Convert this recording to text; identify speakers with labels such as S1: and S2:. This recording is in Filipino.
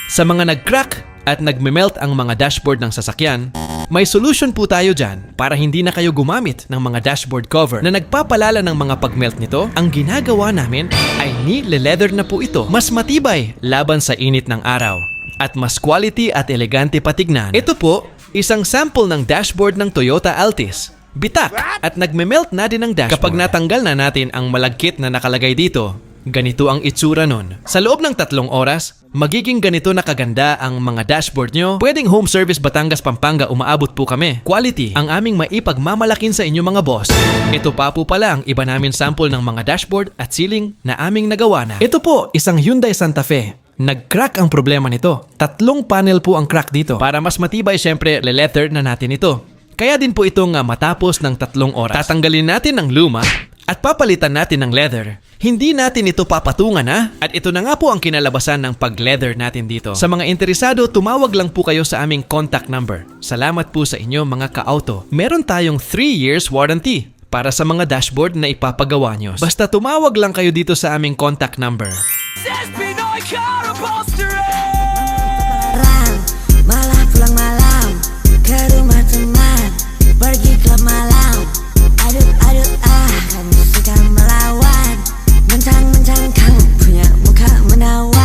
S1: Sa mga nag-crack at nagme-melt ang mga dashboard ng sasakyan, may solution po tayo dyan para hindi na kayo gumamit ng mga dashboard cover na nagpapalala ng mga pag-melt nito. Ang ginagawa namin ay ni-leather na po ito. Mas matibay laban sa init ng araw at mas quality at elegante patignan. Ito po, isang sample ng dashboard ng Toyota Altis. Bitak at nagme-melt na din ang dashboard. Kapag natanggal na natin ang malagkit na nakalagay dito, ganito ang itsura nun. Sa loob ng 3 oras, magiging ganito na kaganda ang mga dashboard nyo. Pwedeng home service Batangas, Pampanga umaabot po kami. Quality ang aming maipagmamalakin sa inyo mga boss. Ito pa po pala ang iba namin sample ng mga dashboard at ceiling na aming nagawa na. Ito po, isang Hyundai Santa Fe. Nag-crack ang problema nito. 3 panel po ang crack dito. Para mas matibay, syempre, le-leather na natin ito. Kaya din po itong matapos ng 3 oras. Tatanggalin natin ang luma at papalitan natin ng leather. Hindi natin ito papatungan At ito na nga po ang kinalabasan ng pag-leather natin dito. Sa mga interesado, tumawag lang po kayo sa aming contact number. Salamat po sa inyo mga ka-auto. Meron tayong 3 years warranty para sa mga dashboard na ipapagawa nyo. Basta tumawag lang kayo dito sa aming contact number.
S2: Malah pulang malam ke rumah teman, pergi klub malam. Adut kamu suka melawan, mentang-mentang kamu punya muka menawan.